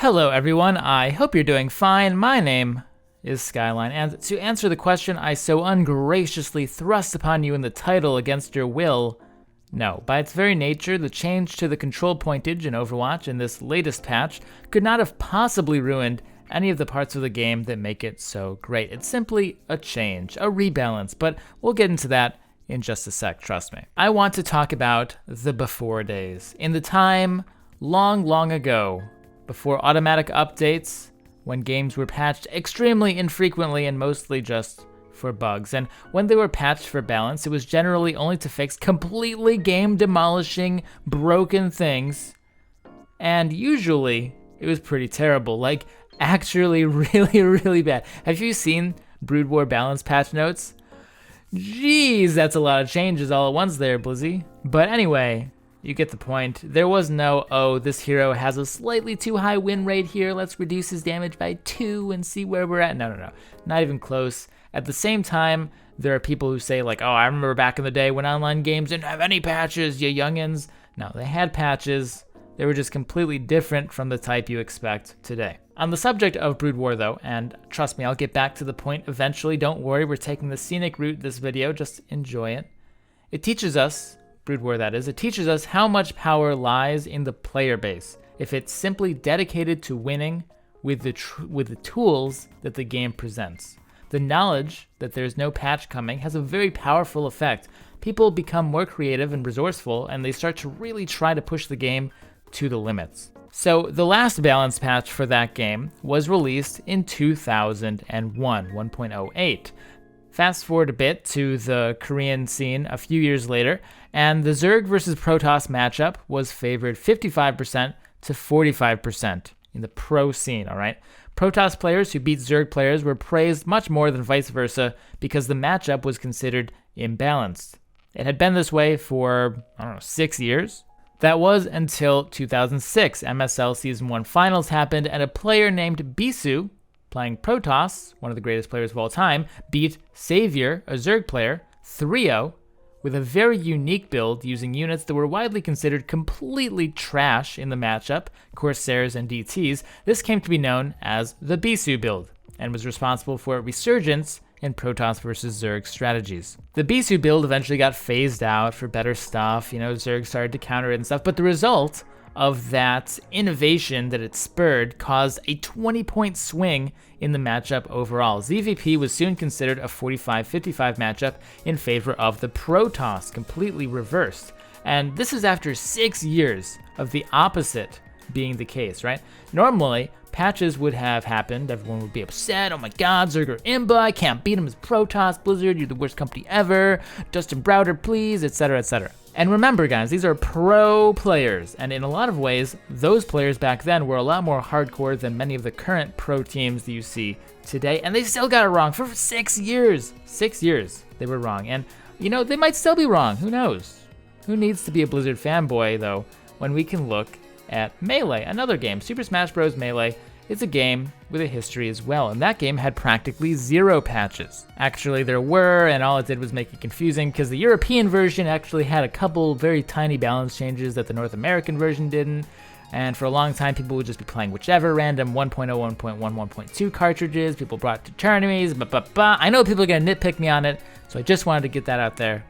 Hello everyone, I hope you're doing fine. My name is Skyline, and to answer the question I so ungraciously thrust upon you in the title against your will, no. By its very nature, the change to the control pointage in Overwatch in this latest patch could not have possibly ruined any of the parts of the game that make it so great. It's simply a change, a rebalance, but we'll get into that in just a sec, trust me. I want to talk about the before days. In the time long, long ago, before automatic updates, when games were patched extremely infrequently and mostly just for bugs. And when they were patched for balance, it was generally only to fix completely game-demolishing, broken things. And usually, it was pretty terrible. Like, actually really, really bad. Have you seen Brood War balance patch notes? Jeez, that's a lot of changes all at once there, Blizzy. But anyway, you get the point. There was no, oh, this hero has a slightly too high win rate here, let's reduce his damage by 2 and see where we're at. No. Not even close. At the same time, there are people who say like, oh, I remember back in the day when online games didn't have any patches, you youngins. No, they had patches. They were just completely different from the type you expect today. On the subject of Brood War though, and trust me, I'll get back to the point eventually, don't worry, we're taking the scenic route this video, just enjoy it. It teaches us, Brood War that is, it teaches us how much power lies in the player base if it's simply dedicated to winning with the tools that the game presents. The knowledge that there's no patch coming has a very powerful effect. People become more creative and resourceful, and they start to really try to push the game to the limits. So the last balance patch for that game was released in 2001, 1.08. Fast forward a bit to the Korean scene a few years later, and the Zerg versus Protoss matchup was favored 55% to 45% in the pro scene, all right? Protoss players who beat Zerg players were praised much more than vice versa because the matchup was considered imbalanced. It had been this way for, 6 years. That was until 2006. MSL Season 1 Finals happened, and a player named Bisu, playing Protoss, one of the greatest players of all time, beat Savior, a Zerg player, 3-0, with a very unique build using units that were widely considered completely trash in the matchup, Corsairs and DTs. This came to be known as the Bisu build, and was responsible for a resurgence in Protoss versus Zerg strategies. The Bisu build eventually got phased out for better stuff, Zerg started to counter it and stuff, but the result of that innovation that it spurred caused a 20-point swing in the matchup overall. ZVP was soon considered a 45-55 matchup in favor of the Protoss, completely reversed. And this is after 6 years of the opposite being the case, right? Normally, patches would have happened, everyone would be upset, oh my god, Zerg Imba, I can't beat him as Protoss, Blizzard, you're the worst company ever, Dustin Browder, please, etc., etc. And remember guys, these are pro players, and in a lot of ways, those players back then were a lot more hardcore than many of the current pro teams that you see today, and they still got it wrong for 6 years. 6 years they were wrong, and they might still be wrong, who knows? Who needs to be a Blizzard fanboy though, when we can look at Melee, another game. Super Smash Bros. Melee is a game with a history as well, and that game had practically 0 patches. Actually, there were, and all it did was make it confusing because the European version actually had a couple very tiny balance changes that the North American version didn't, and for a long time, people would just be playing whichever random 1.0, 1.1, 1.2 cartridges people brought to tourneys, I know people are gonna nitpick me on it, so I just wanted to get that out there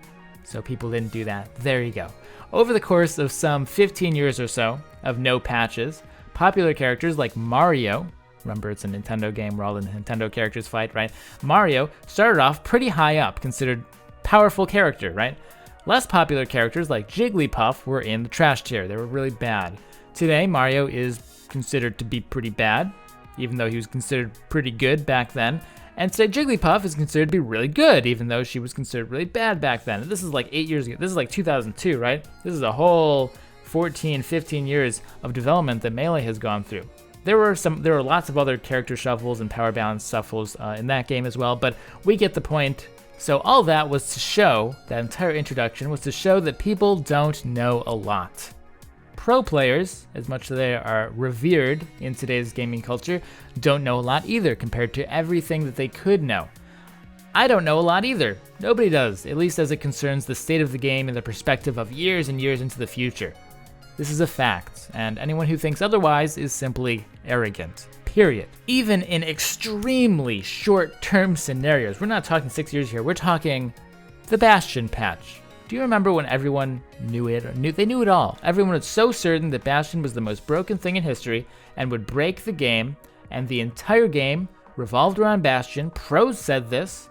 so people didn't do that. There you go. Over the course of some 15 years or so of no patches, popular characters like Mario, remember it's a Nintendo game where all the Nintendo characters fight, right? Mario started off pretty high up, considered powerful character, right? Less popular characters like Jigglypuff were in the trash tier. They were really bad. Today, Mario is considered to be pretty bad, even though he was considered pretty good back then. And today, Jigglypuff is considered to be really good, even though she was considered really bad back then. And this is like 8 years ago. This is like 2002, right? This is a whole 14, 15 years of development that Melee has gone through. There were lots of other character shuffles and power balance shuffles in that game as well, but we get the point. So all that was to show, that entire introduction was to show that people don't know a lot. Pro players, as much as they are revered in today's gaming culture, don't know a lot either compared to everything that they could know. I don't know a lot either. Nobody does, at least as it concerns the state of the game in the perspective of years and years into the future. This is a fact, and anyone who thinks otherwise is simply arrogant. Period. Even in extremely short-term scenarios, we're not talking 6 years here, we're talking the Bastion patch. Do you remember when everyone knew it? They knew it all. Everyone was so certain that Bastion was the most broken thing in history and would break the game, and the entire game revolved around Bastion. Pros said this.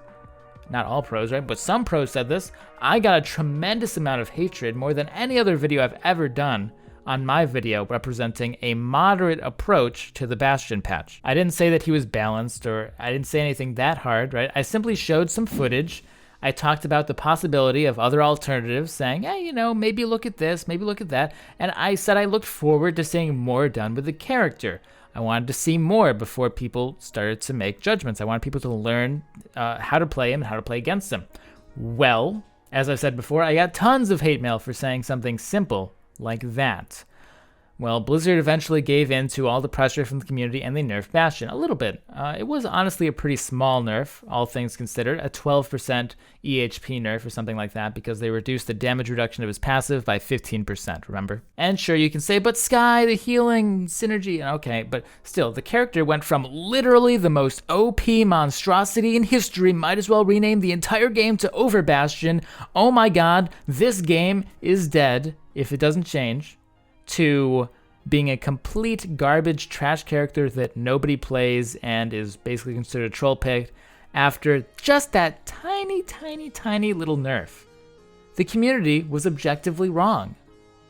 Not all pros, right? But some pros said this. I got a tremendous amount of hatred, more than any other video I've ever done, on my video representing a moderate approach to the Bastion patch. I didn't say that he was balanced, or I didn't say anything that hard, right? I simply showed some footage. I talked about the possibility of other alternatives, saying, hey, you know, maybe look at this, maybe look at that. And I said I looked forward to seeing more done with the character. I wanted to see more before people started to make judgments. I wanted people to learn how to play him and how to play against him. Well, as I said before, I got tons of hate mail for saying something simple like that. Well, Blizzard eventually gave in to all the pressure from the community and they nerfed Bastion a little bit. It was honestly a pretty small nerf, all things considered, a 12% EHP nerf or something like that, because they reduced the damage reduction of his passive by 15%, remember? And sure, you can say, but Sky, the healing, synergy, okay, but still, the character went from literally the most OP monstrosity in history, might as well rename the entire game to Over Bastion, oh my god, this game is dead if it doesn't change, to being a complete garbage trash character that nobody plays and is basically considered a troll pick after just that tiny little nerf. The community was objectively wrong.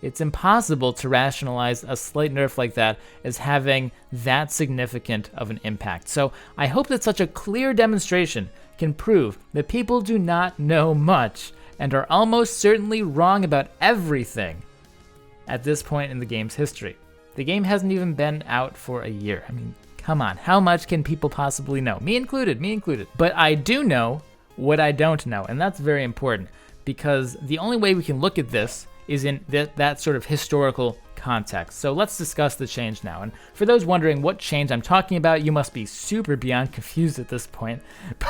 It's impossible to rationalize a slight nerf like that as having that significant of an impact. So I hope that such a clear demonstration can prove that people do not know much and are almost certainly wrong about everything at this point in the game's history. The game hasn't even been out for a year. I mean, come on, how much can people possibly know? Me included. But I do know what I don't know, and that's very important, because the only way we can look at this is in that sort of historical context. So let's discuss the change now. And for those wondering what change I'm talking about, you must be super beyond confused at this point,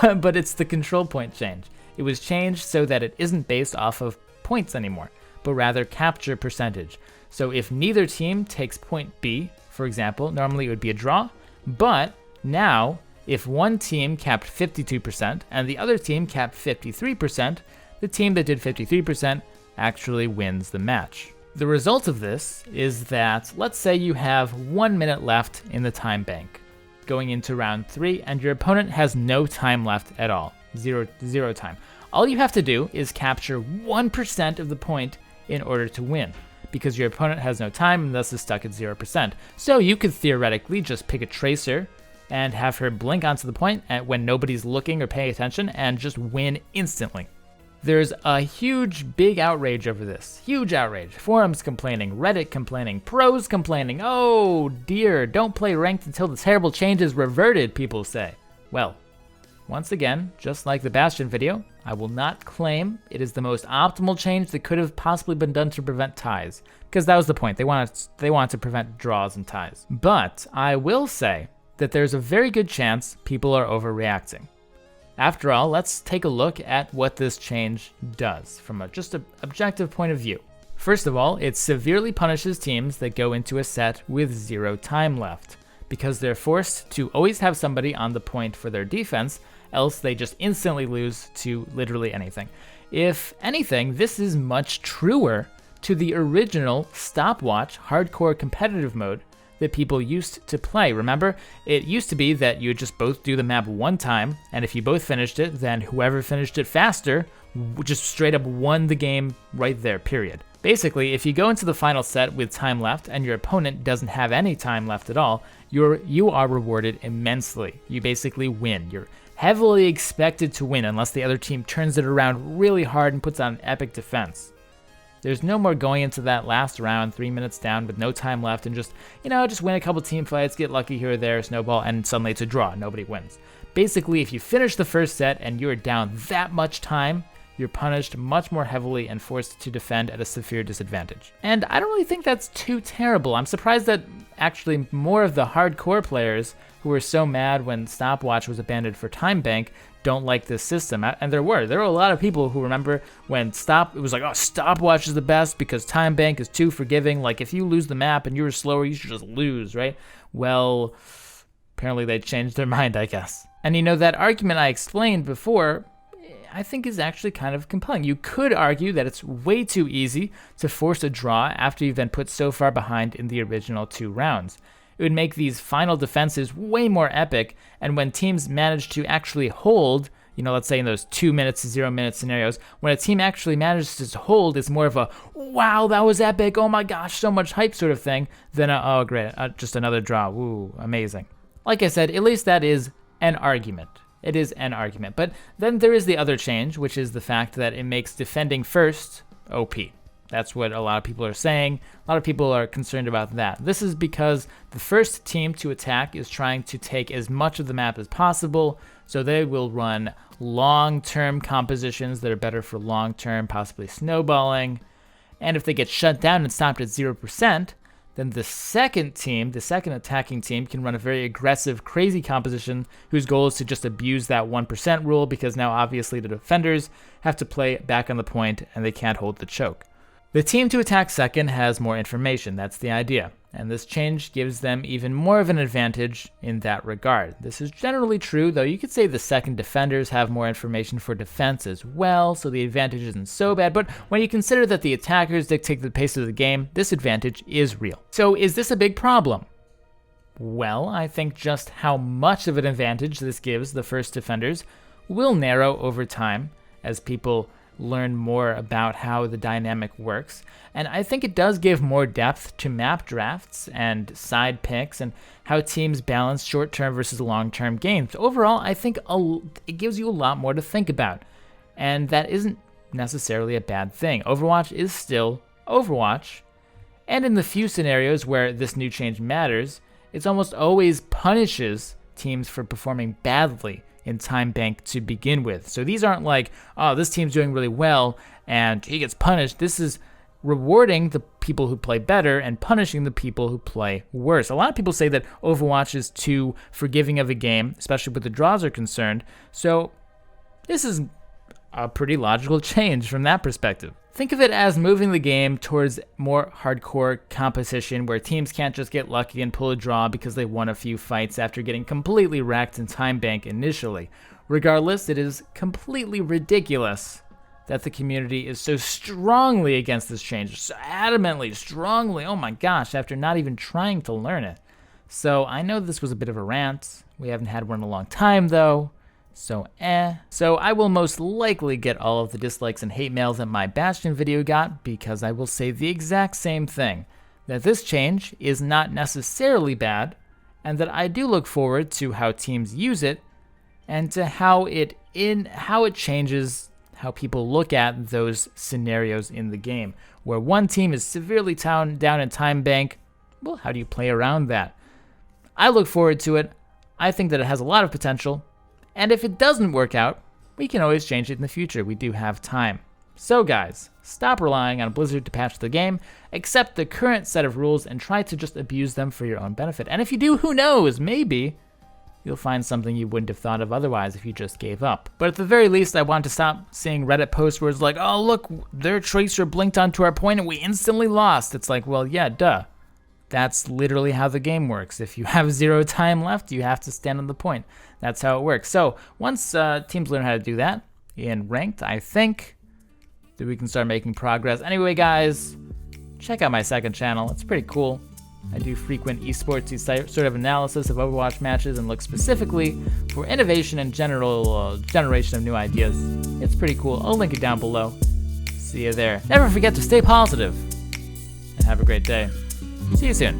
but it's the control point change. It was changed so that it isn't based off of points anymore, but rather capture percentage. So if neither team takes point B, for example, normally it would be a draw, but now if one team capped 52% and the other team capped 53%, the team that did 53% actually wins the match. The result of this is that, let's say you have 1 minute left in the time bank going into round 3 and your opponent has no time left at all, zero time. All you have to do is capture 1% of the point in order to win, because your opponent has no time and thus is stuck at 0%. So you could theoretically just pick a tracer and have her blink onto the point when nobody's looking or paying attention and just win instantly. There's a big outrage over this. Huge outrage. Forums complaining, Reddit complaining, pros complaining. Oh dear, don't play ranked until the terrible change is reverted, people say. Well, once again, just like the Bastion video, I will not claim it is the most optimal change that could have possibly been done to prevent ties, because that was the point. They wanted to prevent draws and ties. But I will say that there's a very good chance people are overreacting. After all, let's take a look at what this change does from just an objective point of view. First of all, it severely punishes teams that go into a set with 0 time left, because they're forced to always have somebody on the point for their defense, else they just instantly lose to literally anything. If anything, this is much truer to the original stopwatch hardcore competitive mode that people used to play. Remember, it used to be that you would just both do the map one time, and if you both finished it, then whoever finished it faster just straight up won the game right there, period. Basically, if you go into the final set with time left and your opponent doesn't have any time left at all, you are rewarded immensely. You basically win. You're heavily expected to win unless the other team turns it around really hard and puts on an epic defense. There's no more going into that last round 3 minutes down with no time left and just win a couple team fights, get lucky here or there, snowball, and suddenly it's a draw. Nobody wins. Basically, if you finish the first set and you're down that much time, you're punished much more heavily and forced to defend at a severe disadvantage. And I don't really think that's too terrible. I'm surprised that actually more of the hardcore players who were so mad when Stopwatch was abandoned for Time Bank don't like this system. And there were a lot of people who remember when it was like, oh, Stopwatch is the best because Time Bank is too forgiving. Like, if you lose the map and you were slower, you should just lose, right? Well, apparently they changed their mind, I guess. And you know, that argument I explained before, I think is actually kind of compelling. You could argue that it's way too easy to force a draw after you've been put so far behind in the original 2 rounds. It would make these final defenses way more epic, and when teams manage to actually hold, you know, let's say in those 2 minutes to 0 minute scenarios, when a team actually manages to hold, it's more of a, wow, that was epic, oh my gosh, so much hype sort of thing, than a, oh great, just another draw, ooh, amazing. Like I said, at least that is an argument. It is an argument. But then there is the other change, which is the fact that it makes defending first OP. That's what a lot of people are saying. A lot of people are concerned about that. This is because the first team to attack is trying to take as much of the map as possible, so they will run long-term compositions that are better for long-term, possibly snowballing. And if they get shut down and stopped at 0%, then the second attacking team, can run a very aggressive, crazy composition whose goal is to just abuse that 1% rule, because now obviously the defenders have to play back on the point and they can't hold the choke. The team to attack second has more information, that's the idea, and this change gives them even more of an advantage in that regard. This is generally true, though you could say the second defenders have more information for defense as well, so the advantage isn't so bad, but when you consider that the attackers dictate the pace of the game, this advantage is real. So is this a big problem? Well, I think just how much of an advantage this gives the first defenders will narrow over time as people learn more about how the dynamic works, and I think it does give more depth to map drafts and side picks and how teams balance short-term versus long-term games. Overall, I think it gives you a lot more to think about, and that isn't necessarily a bad thing. Overwatch is still Overwatch, and in the few scenarios where this new change matters, it's almost always punishes teams for performing badly in Time Bank to begin with. So these aren't like, oh, this team's doing really well and he gets punished. This is rewarding the people who play better and punishing the people who play worse. A lot of people say that Overwatch is too forgiving of a game, especially where the draws are concerned. So this is a pretty logical change from that perspective. Think of it as moving the game towards more hardcore competition where teams can't just get lucky and pull a draw because they won a few fights after getting completely wrecked in Time Bank initially. Regardless, it is completely ridiculous that the community is so strongly against this change, so adamantly, strongly, oh my gosh, after not even trying to learn it. So I know this was a bit of a rant. We haven't had one in a long time though. So I will most likely get all of the dislikes and hate mails that my Bastion video got, because I will say the exact same thing, that this change is not necessarily bad, and that I do look forward to how teams use it, and to how it changes how people look at those scenarios in the game, where one team is severely down in Time Bank. Well, how do you play around that? I look forward to it. I think that it has a lot of potential. And if it doesn't work out, we can always change it in the future. We do have time. So guys, stop relying on Blizzard to patch the game, accept the current set of rules, and try to just abuse them for your own benefit. And if you do, who knows, maybe you'll find something you wouldn't have thought of otherwise if you just gave up. But at the very least, I want to stop seeing Reddit posts where it's like, oh look, their tracer blinked onto our point and we instantly lost. It's like, well, yeah, duh. That's literally how the game works. If you have 0 time left, you have to stand on the point. That's how it works. So once teams learn how to do that in ranked, I think that we can start making progress. Anyway, guys, check out my second channel. It's pretty cool. I do frequent esports sort of analysis of Overwatch matches and look specifically for innovation and generation of new ideas. It's pretty cool. I'll link it down below. See you there. Never forget to stay positive and have a great day. See you soon.